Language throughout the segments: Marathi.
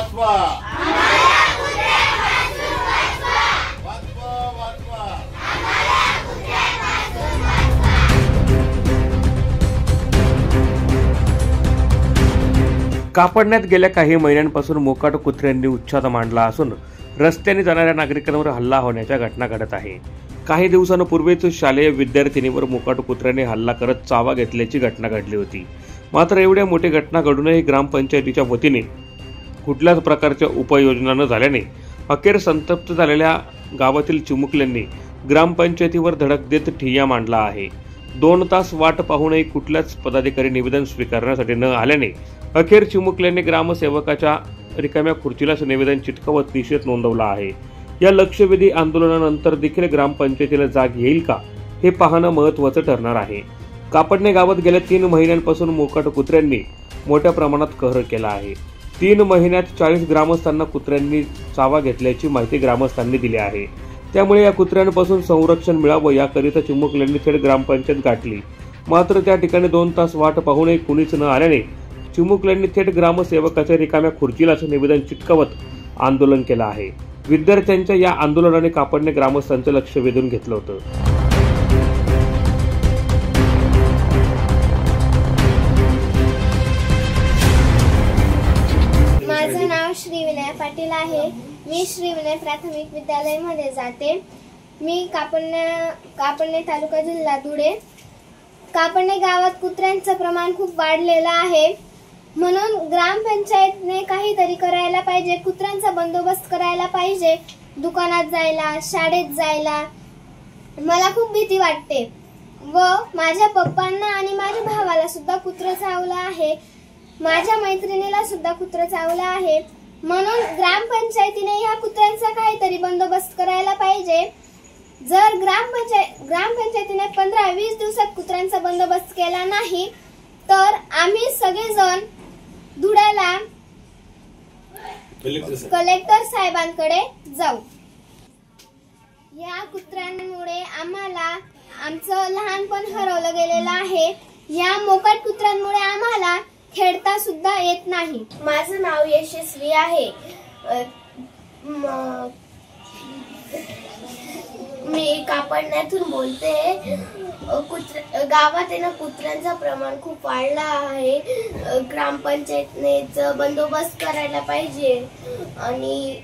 वाचवा, वाचवा, वाचवा. कापडण्यात गेल्या काही महिन्यांपासून मोकाट कुत्र्यांनी उच्छाद मांडला असून रस्त्याने जाणाऱ्या नागरिकांवर हल्ला होण्याच्या घटना घडत आहे. काही दिवसांपूर्वीच शालेय विद्यार्थिनीवर मोकाट कुत्र्याने हल्ला करत चावा घेतल्याची घटना घडली होती. मात्र एवढ्या मोठी घटना घडूनही ग्रामपंचायतीच्या वतीने कुठल्याच प्रकारच्या उपाययोजना न झाल्याने अखेर संतप्त झालेल्या गावातील चिमुकल्यांनी ग्रामपंचायतीवर धडक देत ठिय्या मांडला आहे. 2 तास वाट पाहूनही कुठल्याच पदाधिकारी निवेदन स्वीकारण्यासाठी न आल्याने अखेर चिमुकल्यांनी ग्रामसेवकाच्या रिकाम्या खुर्चीलाच निवेदन चिटकवत निषेध नोंदवला आहे. या लक्षवेधी आंदोलनानंतर देखील ग्रामपंचायतीला जाग येईल का हे पाहणं महत्त्वाचं ठरणार आहे. कापडणे गावात गेल्या 3 महिन्यांपासून मोकाट कुत्र्यांनी मोठ्या प्रमाणात कहर केला आहे. 3 महिन्यात 40 ग्रामस्थांना कुत्र्यांनी चावा घेतल्याची माहिती ग्रामस्थांनी दिली आहे. त्यामुळे या कुत्र्यांपासून संरक्षण मिळावं याकरिता चिमुकल्यांनी थेट ग्रामपंचायत गाठली. मात्र त्या ठिकाणी 2 तास वाट पाहूनही कुणीच न आल्याने चिमुकल्यांनी थेट ग्रामसेवकाच्या रिकाम्या खुर्चीलाच निवेदन चिटकवत आंदोलन केलं आहे. विद्यार्थ्यांच्या या आंदोलनाने कापडणे ग्रामस्थांचं लक्ष वेधून घेतलं होतं. माझं नाव श्री विनय पाटील आहे. मी श्री विनय प्राथमिक विद्यालयामध्ये जाते. मी कापडणे तालुका जिल्हा धुळे. कापडणे गावात कुत्र्यांचं प्रमाण खूप वाढलेलं आहे, म्हणून ग्रामपंचायतने काहीतरी करायला पाहिजे. कुत्र्यांचा बंदोबस्त करायला पाहिजे. दुकानात जायला, शाळेत जायला मला खूप भीती वाटते व माझ्या पप्पांना आणि माझ्या भावाला सुद्धा कुत्रं चावलं आहे. माझ्या मैत्रिणीला सुद्धा कुत्रं चावलं आहे. म्हणून ग्रामपंचायतीने या कुत्र्यांचा काहीतरी बंदोबस्त करायला पाहिजे. जर ग्रामपंचायतीने 15-20 दिवसात कुत्र्यांचा बंदोबस्त केला नाही तर आम्ही सगळेजण धुळ्याला कलेक्टर साहेबांकडे जाऊ. या कुत्र्यांमुळे आम्हाला आमचं लहानपण हरवलं गेलेलं आहे. या मोकाट कुत्र्यांमुळे आम्हाला खेळता सुद्धा येत नाही. माझं नाव यशस्वी आहे. मी कापडण्यातून बोलते. गावात कुत्र्यांचं प्रमाण खूप वाढलं आहे. ग्रामपंचायतनेच बंदोबस्त करायला पाहिजे. आणि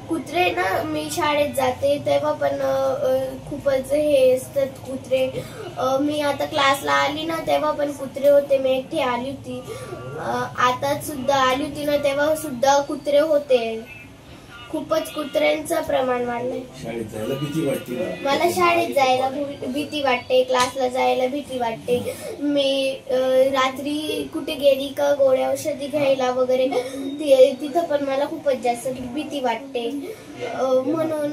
कुत्रे ना, मी शाळेत जाते तेव्हा पण खूपच हे असतात कुत्रे. मी आता क्लासला आली ना तेव्हा पण कुत्रे होते. मी एकटी आली होती. आता सुद्धा आली होती ना तेव्हा सुद्धा कुत्रे होते. खूपच कुत्र्यांचं प्रमाण वाढलंय. मला शाळेत जायला भीती वाटते. क्लासला जायला भीती वाटते. मी रात्री कुठे गेली का गोळ्या औषधी घ्यायला वगैरे तिथं पण मला खूपच जास्त भीती वाटते. म्हणून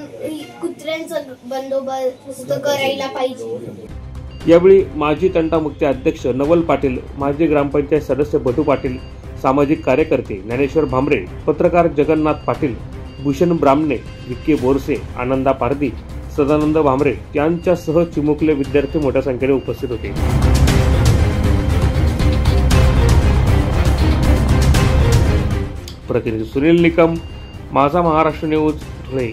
कुत्र्यांचा बंदोबस्त करायला पाहिजे. यावेळी माजी तंटामुक्ती अध्यक्ष नवल पाटील, माजी ग्रामपंचायत सदस्य बटू पाटील, सामाजिक कार्यकर्ते ज्ञानेश्वर भांबरे, पत्रकार जगन्नाथ पाटील, भूषण ब्राह्मणे, विक्की बोरसे, आनंदा पारधी, सदानंद भांबरे यांच्यासह चिमुकले विद्यार्थी मोठ्या संख्येने उपस्थित होते. प्रतिनिधी सुनील निकम, माझा महाराष्ट्र न्यूज, धुळे.